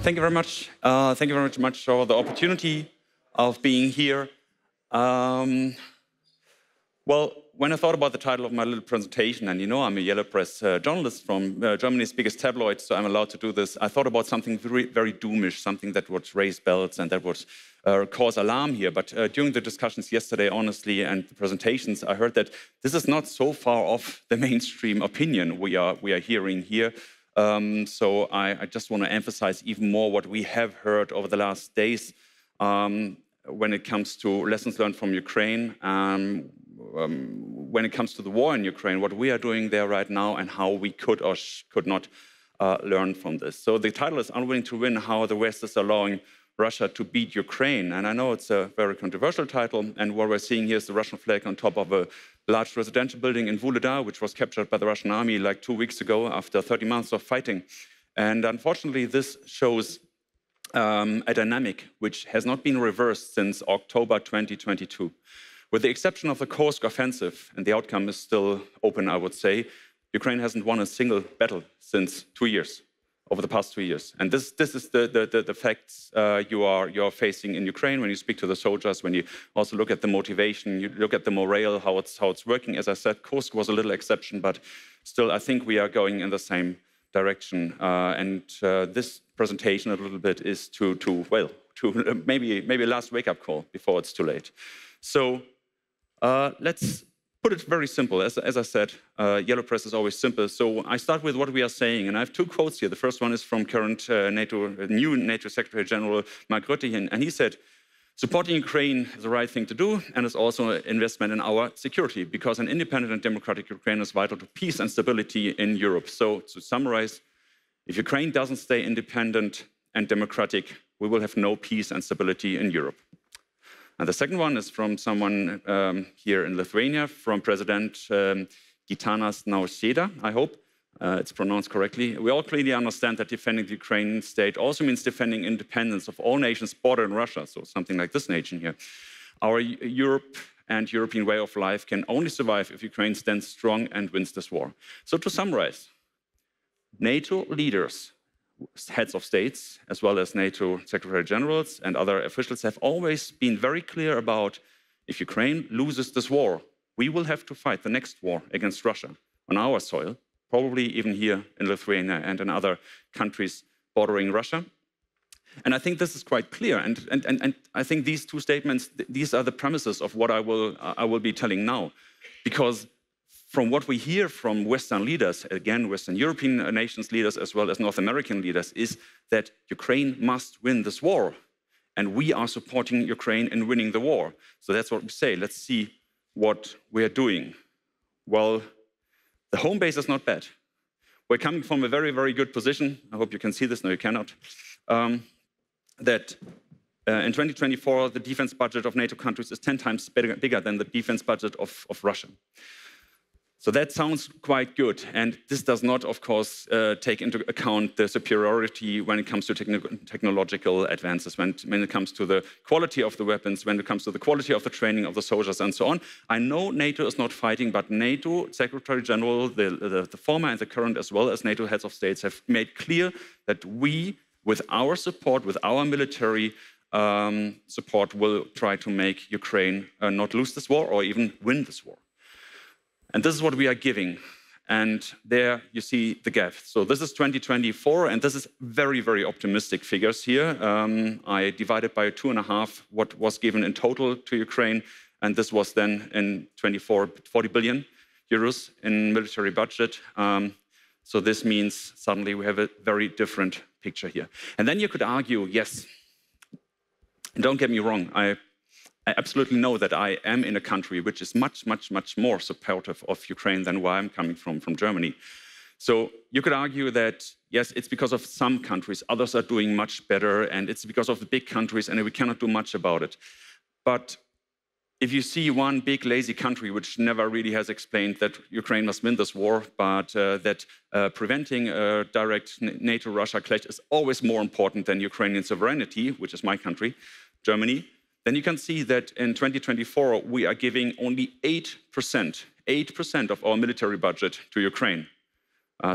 Thank you very much. Thank you very much for the opportunity of being here. Well, when I thought about the title of my little presentation, and you know I'm a yellow press journalist from Germany's biggest tabloid, so I'm allowed to do this, I thought about something very, very doomish, something that would raise bells and that would cause alarm here. But during the discussions yesterday, honestly, and the presentations, I heard that this is not so far off the mainstream opinion we are hearing here. So I just want to emphasize even more what we have heard over the last days when it comes to lessons learned from Ukraine, when it comes to the war in Ukraine, what we are doing there right now and how we could or could not learn from this. So the title is Unwilling to Win, How the West is Allowing Russia to Beat Ukraine. And I know it's a very controversial title, and what we're seeing here is the Russian flag on top of a large residential building in Vuhledar, which was captured by the Russian army like 2 weeks ago after 30 months of fighting. And unfortunately, this shows a dynamic which has not been reversed since October 2022. With the exception of the Kursk offensive, and the outcome is still open, I would say, Ukraine hasn't won a single battle since 2 years, over the past 2 years. And this is the facts you are facing in Ukraine when you speak to the soldiers, when you also look at the motivation, you look at the morale, how it's working. As I said, Kursk was a little exception, but still I think we are going in the same direction. This presentation a little bit is to maybe a last wake-up call before it's too late. So let's put it very simple. As I said, yellow press is always simple. So I start with what we are saying, and I have 2 quotes here. The first one is from current new NATO Secretary General Mark Röpcke, and he said, "Supporting Ukraine is the right thing to do, and it's also an investment in our security, because an independent and democratic Ukraine is vital to peace and stability in Europe." So to summarize, if Ukraine doesn't stay independent and democratic, we will have no peace and stability in Europe. And the second one is from someone here in Lithuania, from President Gitanas Nausėda, I hope it's pronounced correctly. "We all clearly understand that defending the Ukrainian state also means defending independence of all nations bordering Russia," so something like this nation here. "Our Europe and European way of life can only survive if Ukraine stands strong and wins this war." So to summarize, NATO leaders, heads of states, as well as NATO secretary generals and other officials have always been very clear about, if Ukraine loses this war, we will have to fight the next war against Russia on our soil, probably even here in Lithuania and in other countries bordering Russia. And I think this is quite clear. And I think these 2 statements, these are the premises of what I will be telling now. Because from what we hear from Western leaders, again, Western European nations leaders as well as North American leaders, is that Ukraine must win this war. And we are supporting Ukraine in winning the war. So that's what we say. Let's see what we are doing. Well, the home base is not bad. We're coming from a very, very good position. I hope you can see this. No, you cannot. In 2024, the defense budget of NATO countries is 10 times bigger than the defense budget of Russia. So that sounds quite good. And this does not, of course, take into account the superiority when it comes to technological advances, when it comes to the quality of the weapons, when it comes to the quality of the training of the soldiers and so on. I know NATO is not fighting, but NATO Secretary General, the former and the current, as well as NATO heads of states, have made clear that we, with our support, with our military support, will try to make Ukraine not lose this war or even win this war. And this is what we are giving. And there you see the gap. So this is 2024, and this is very, very optimistic figures here. I divided by 2.5 what was given in total to Ukraine, and this was then in 24, 40 billion euros in military budget. So this means suddenly we have a very different picture here. And then you could argue, yes, and don't get me wrong, I absolutely know that I am in a country which is much, much, much more supportive of Ukraine than where I'm coming from Germany. So you could argue that, yes, it's because of some countries, others are doing much better, and it's because of the big countries, and we cannot do much about it. But if you see one big lazy country which never really has explained that Ukraine must win this war, but that preventing a direct NATO-Russia clash is always more important than Ukrainian sovereignty, which is my country, Germany, then you can see that in 2024, we are giving only 8% of our military budget to Ukraine.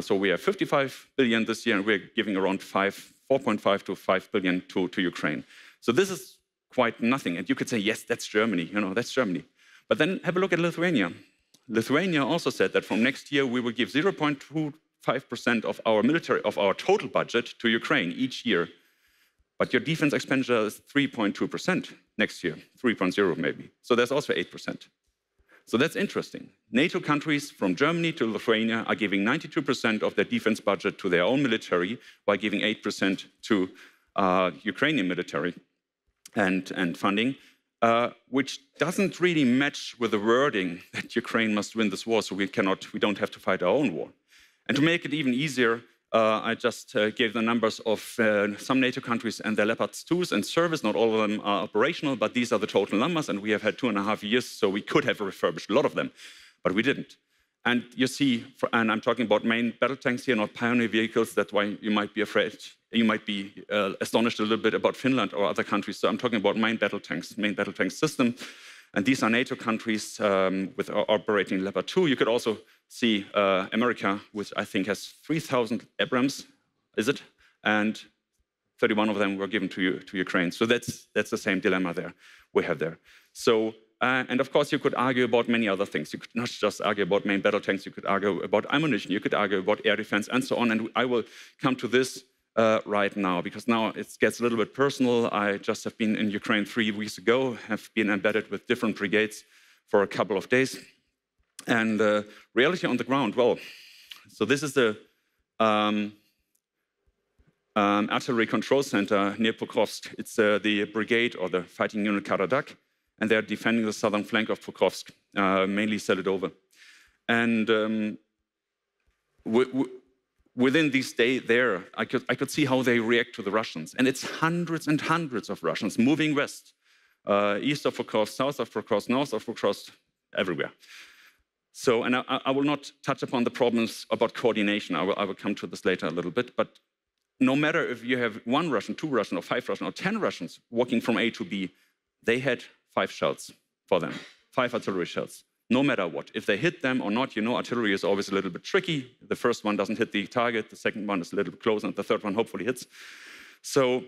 So we have 55 billion this year, and we're giving around 5 4.5 to 5 billion to Ukraine. So this is quite nothing. And you could say, yes, that's Germany, that's Germany. But then have a look at Lithuania. Lithuania also said that from next year, we will give 0.25% of our total budget to Ukraine each year. But your defense expenditure is 3.2% next year, 3.0 maybe. So there's also 8%. So that's interesting. NATO countries from Germany to Lithuania are giving 92% of their defense budget to their own military, while giving 8% to Ukrainian military and funding, which doesn't really match with the wording that Ukraine must win this war, so we don't have to fight our own war. And to make it even easier, I just gave the numbers of some NATO countries and their Leopard 2s in service. Not all of them are operational, but these are the total numbers. And we have had 2.5 years, so we could have refurbished a lot of them, but we didn't. And you see, and I'm talking about main battle tanks here, not pioneer vehicles. That's why you might be afraid, you might be astonished a little bit about Finland or other countries. So I'm talking about main battle tank system. And these are NATO countries with operating Leopard 2. You could also see America, which I think has 3,000 Abrams, is it? And 31 of them were given to Ukraine. So that's the same dilemma there we have there. So, and of course, you could argue about many other things. You could not just argue about main battle tanks. You could argue about ammunition. You could argue about air defense and so on. And I will come to this right now, because now it gets a little bit personal. I just have been in Ukraine 3 weeks ago, have been embedded with different brigades for a couple of days. And reality on the ground, well, so this is the artillery control center near Pokrovsk. It's the brigade or the fighting unit Karadak, and they're defending the southern flank of Pokrovsk, mainly Seledovo. And within this day there, I could see how they react to the Russians. And it's hundreds and hundreds of Russians moving west, east of Pokrovsk, south of Pokrovsk, north of Pokrovsk, everywhere. So, and I will not touch upon the problems about coordination. I will come to this later a little bit. But no matter if you have 1 Russian, 2 Russian, or 5 Russian, or 10 Russians walking from A to B, they had 5 shells for them, 5 artillery shells. No matter what. If they hit them or not, artillery is always a little bit tricky. The first one doesn't hit the target, the second one is a little bit closer, and the third one hopefully hits. So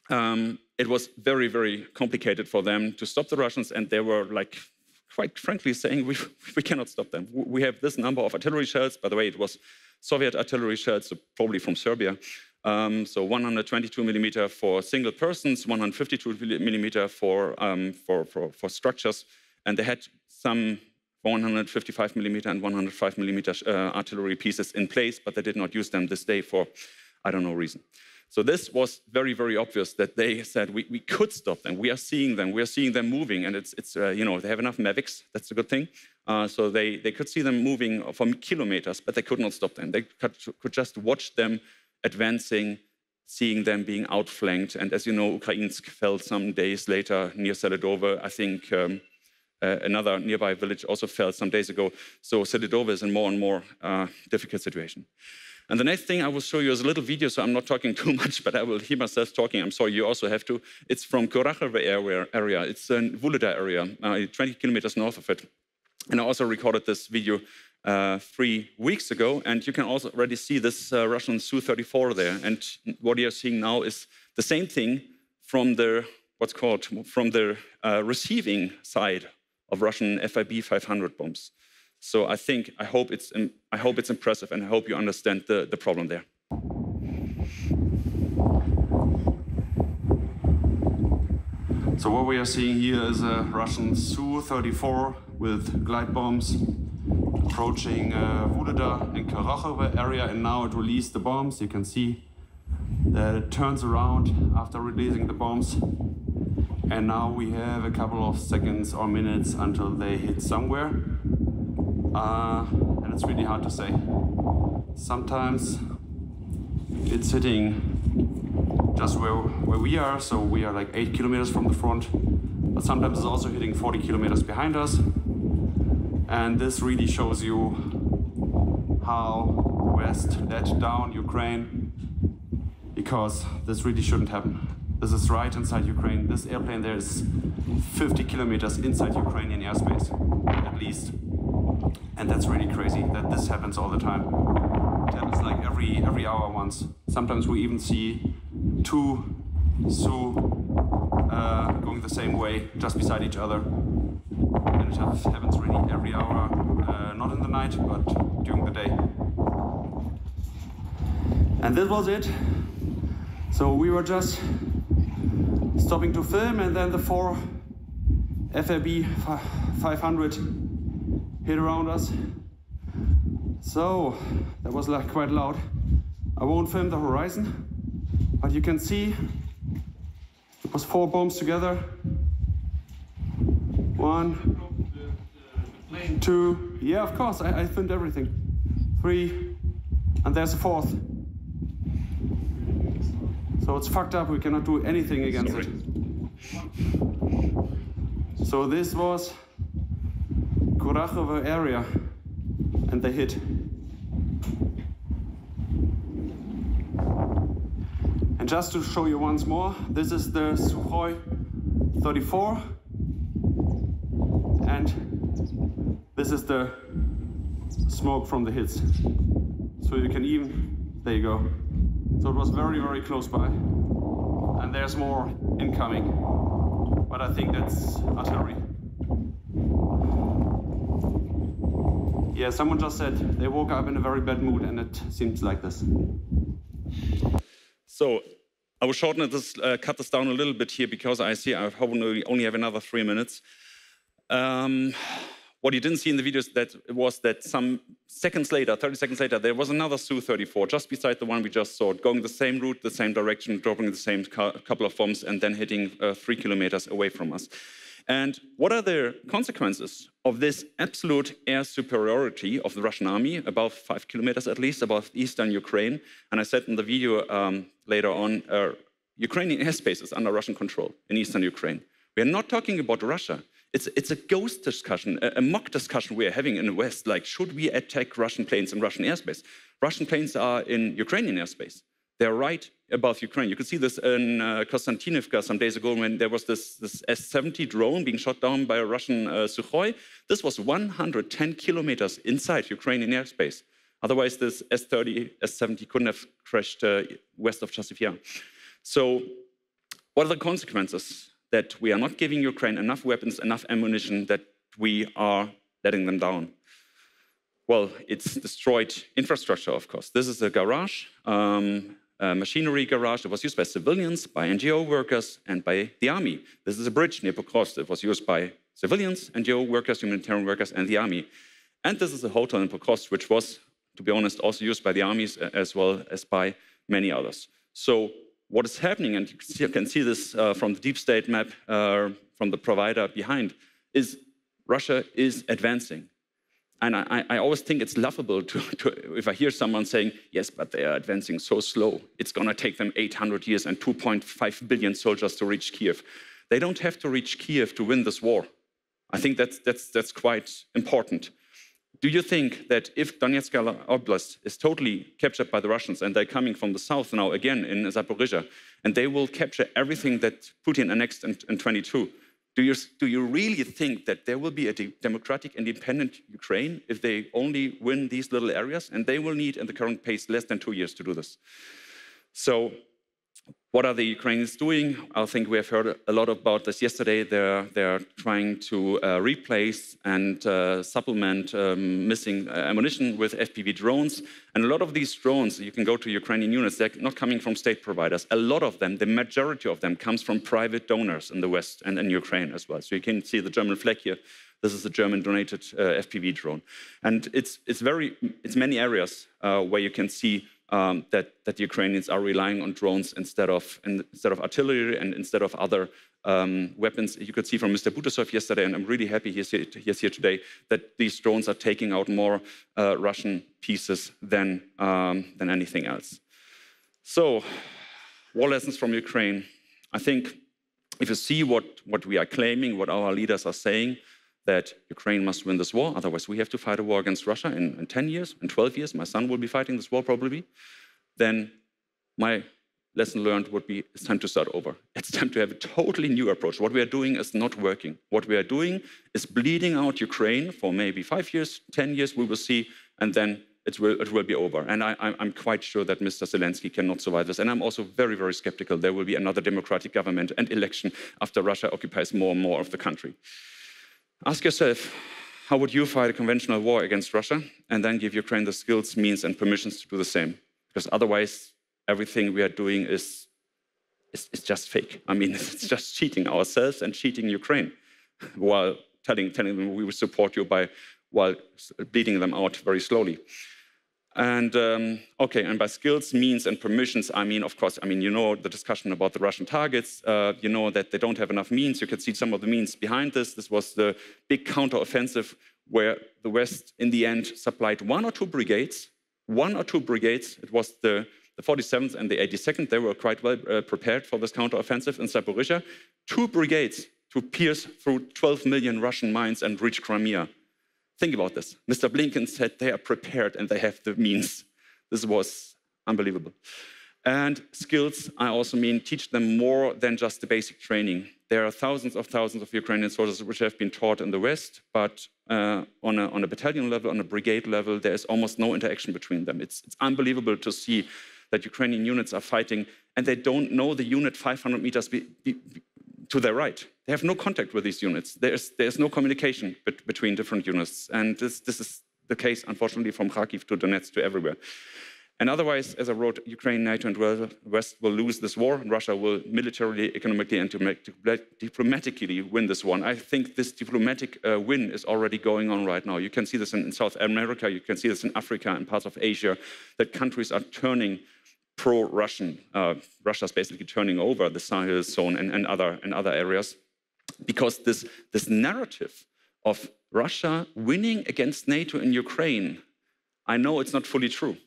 it was very, very complicated for them to stop the Russians, and they were like, quite frankly saying, we cannot stop them. We have this number of artillery shells. By the way, it was Soviet artillery shells, so probably from Serbia. So 122 millimeter for single persons, 152 millimeter for structures, and they had some 155 millimeter and 105 millimeter artillery pieces in place, but they did not use them this day for, I don't know, reason. So this was very, very obvious that they said we could stop them. We are seeing them moving, and it's they have enough Mavics. That's a good thing. So they could see them moving for kilometers, but they could not stop them. They could just watch them advancing, seeing them being outflanked. And as you know, Ukrainsk fell some days later near Seledovo. I think another nearby village also fell some days ago. So Seledovo is in more and more difficult situation. And the next thing I will show you is a little video, so I'm not talking too much, but I will hear myself talking. I'm sorry, you also have to. It's from Kurachovo area. It's in Vuleda area, 20 kilometers north of it. And I also recorded this video 3 weeks ago, and you can also already see this Russian Su-34 there. And what you're seeing now is the same thing from the, from the receiving side of Russian FIB 500 bombs. So I hope it's impressive, and I hope you understand the problem there. So what we are seeing here is a Russian Su-34 with glide bombs approaching Vuleda and Kurachovo area, and now it released the bombs. You can see that it turns around after releasing the bombs, and now we have a couple of seconds or minutes until they hit somewhere. And it's really hard to say. Sometimes it's hitting just where we are, so we are like 8 kilometers from the front, but sometimes it's also hitting 40 kilometers behind us. And this really shows you how West let down Ukraine, because this really shouldn't happen. This is right inside Ukraine. This airplane there is 50 kilometers inside Ukrainian airspace, at least. And that's really crazy that this happens all the time. It happens like every hour once. Sometimes we even see two Sioux going the same way, just beside each other. And it happens really every hour, not in the night, but during the day. And this was it. So we were just stopping to film, and then the 4 FRB 500 hit around us. So that was quite loud. I won't film the horizon, but you can see it was 4 bombs together. 1, 2, yeah, of course, I filmed everything. 3, and there's a 4th. So it's fucked up, we cannot do anything against it. So this was Kurachovo area, and they hit. And just to show you once more, this is the Sukhoi 34, and this is the smoke from the hits. So you can even, there you go. So it was very, very close by. And there's more incoming. But I think that's artillery. Yeah, someone just said they woke up in a very bad mood, and it seems like this. So I will shorten this, cut this down a little bit here, because I see I probably only have another 3 minutes. What you didn't see in the videos was that some seconds later, 30 seconds later, there was another Su-34 just beside the one we just saw, going the same route, the same direction, dropping the same couple of bombs, and then hitting 3 kilometers away from us. And what are the consequences of this absolute air superiority of the Russian army, above 5 kilometers at least, above eastern Ukraine? And I said in the video later on, Ukrainian airspace is under Russian control in eastern Ukraine. We are not talking about Russia. It's a ghost discussion, a mock discussion we are having in the West, like, should we attack Russian planes in Russian airspace? Russian planes are in Ukrainian airspace. They're right above Ukraine. You could see this in Konstantinivka some days ago, when there was this S-70 drone being shot down by a Russian Sukhoi. This was 110 kilometers inside Ukrainian airspace. Otherwise, this S-30, S-70 couldn't have crashed west of Chasiv Yar. So what are the consequences? That we are not giving Ukraine enough weapons, enough ammunition, that we are letting them down. Well, it's destroyed infrastructure, of course. This is a garage, a machinery garage that was used by civilians, by NGO workers, and by the army. This is a bridge near Pokrovsk that was used by civilians, NGO workers, humanitarian workers, and the army. And this is a hotel in Pokrovsk, which was, to be honest, also used by the armies as well as by many others. So what is happening, and you can see this from the deep state map from the provider behind, is Russia is advancing. And I always think it's laughable if I hear someone saying, yes, but they are advancing so slow. It's going to take them 800 years and 2.5 billion soldiers to reach Kiev. They don't have to reach Kiev to win this war. I think that's quite important. Do you think that if Donetsk Oblast is totally captured by the Russians, and they're coming from the south now again in Zaporizhia, and they will capture everything that Putin annexed in 22, do you really think that there will be a democratic, independent Ukraine if they only win these little areas? And they will need, in the current pace, less than 2 years to do this. So what are the Ukrainians doing? I think we have heard a lot about this yesterday. They're trying to replace and supplement missing ammunition with FPV drones. And a lot of these drones, you can go to Ukrainian units, they're not coming from state providers. A lot of them, the majority of them, comes from private donors in the West and in Ukraine as well. So you can see the German flag here. This is a German-donated FPV drone. And it's many areas where you can see that the Ukrainians are relying on drones instead of artillery and instead of other weapons. You could see from Mr. Butasov yesterday, and I'm really happy he's here today, that these drones are taking out more Russian pieces than anything else. So, war lessons from Ukraine. I think if you see what we are claiming, what our leaders are saying, that Ukraine must win this war, otherwise we have to fight a war against Russia in 10 years, in 12 years, my son will be fighting this war probably, then my lesson learned would be, it's time to start over. It's time to have a totally new approach. What we are doing is not working. What we are doing is bleeding out Ukraine for maybe 5 years, 10 years, we will see, and then it will be over. And I'm quite sure that Mr. Zelensky cannot survive this. And I'm also very, very skeptical there will be another democratic government and election after Russia occupies more and more of the country. Ask yourself, how would you fight a conventional war against Russia and then give Ukraine the skills, means, and permissions to do the same? Because otherwise, everything we are doing is just fake. I mean, it's just cheating ourselves and cheating Ukraine while telling them we will support you while bleeding them out very slowly. And okay, and by skills, means, and permissions, I mean, of course, you know the discussion about the Russian targets. You know that they don't have enough means. You can see some of the means behind this. This was the big counteroffensive where the West, in the end, supplied one or two brigades. It was the 47th and the 82nd. They were quite well prepared for this counteroffensive in Zaporizhia. 2 brigades to pierce through 12 million Russian mines and reach Crimea. Think about this. Mr. Blinken said they are prepared and they have the means. This was unbelievable. And skills, I also mean teach them more than just the basic training. There are thousands of Ukrainian soldiers which have been taught in the West, but on a battalion level, on a brigade level, there is almost no interaction between them. It's unbelievable to see that Ukrainian units are fighting and they don't know the unit 500 meters to their right. They have no contact with these units. There's no communication between different units. And this is the case, unfortunately, from Kharkiv to Donetsk to everywhere. And otherwise, as I wrote, Ukraine, NATO, and the West will lose this war, and Russia will militarily, economically, and diplomatically win this one. I think this diplomatic win is already going on right now. You can see this in South America, you can see this in Africa and parts of Asia, that countries are turning pro-Russian. Russia's basically turning over the Sahel zone and other areas, because this narrative of Russia winning against NATO in Ukraine, I know it's not fully true.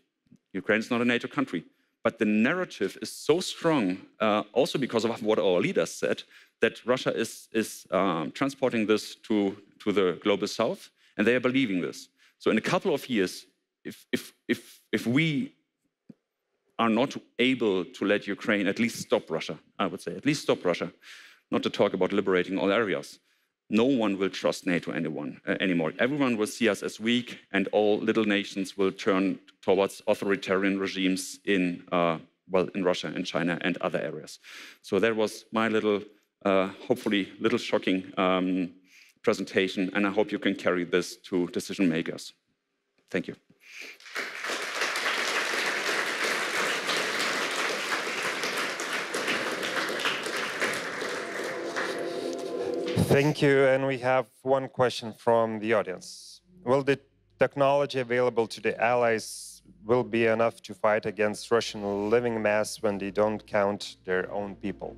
Ukraine is not a NATO country, but the narrative is so strong, also because of what our leaders said, that Russia is transporting this to the global south, and they are believing this. So in a couple of years, if we are not able to let Ukraine at least stop Russia, I would say, at least stop Russia, not to talk about liberating all areas, no one will trust NATO anymore. Everyone will see us as weak, and all little nations will turn towards authoritarian regimes in Russia and China and other areas. So that was my little, hopefully little shocking presentation, and I hope you can carry this to decision makers. Thank you. Thank you, and we have one question from the audience. Will the technology available to the allies will be enough to fight against Russian living mass when they don't count their own people?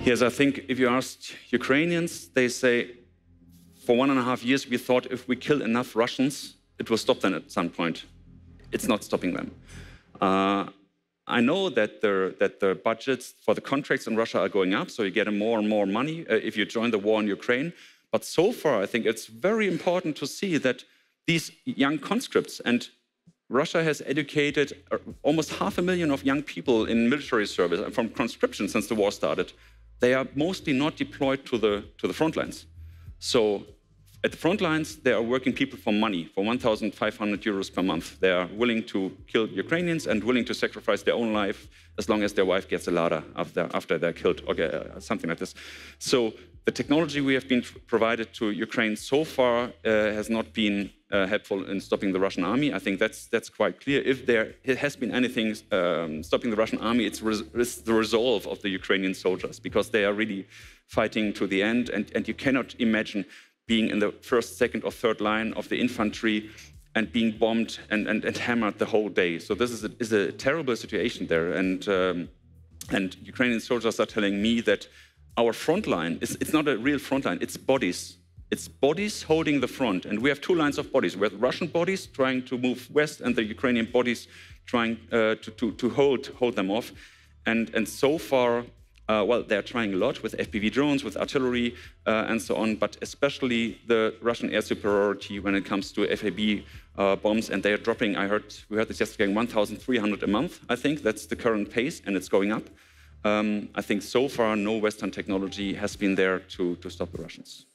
Yes, I think if you ask Ukrainians, they say, for 1.5 years, we thought if we kill enough Russians, it will stop them at some point. It's not stopping them. I know that the budgets for the contracts in Russia are going up, so you get more and more money if you join the war in Ukraine. But so far, I think it's very important to see that these young conscripts, and Russia has educated almost 500,000 of young people in military service from conscription since the war started. They are mostly not deployed to the front lines. So at the front lines, there are working people for money, for 1,500 euros per month. They are willing to kill Ukrainians and willing to sacrifice their own life as long as their wife gets a Lada after they're killed, or something like this. So the technology we have been provided to Ukraine so far has not been helpful in stopping the Russian army. I think that's quite clear. If there has been anything stopping the Russian army, it's the resolve of the Ukrainian soldiers, because they are really fighting to the end, and you cannot imagine being in the first, second, or third line of the infantry and being bombed and hammered the whole day. So this is a terrible situation there. And Ukrainian soldiers are telling me that our front line, it's not a real front line, it's bodies. It's bodies holding the front. And we have 2 lines of bodies. We have Russian bodies trying to move west, and the Ukrainian bodies trying to hold them off. And so far, well, they're trying a lot with FPV drones, with artillery, and so on, but especially the Russian air superiority when it comes to FAB bombs, and they are dropping, we heard this yesterday, 1,300 a month, I think. That's the current pace, and it's going up. I think so far, no Western technology has been there to stop the Russians.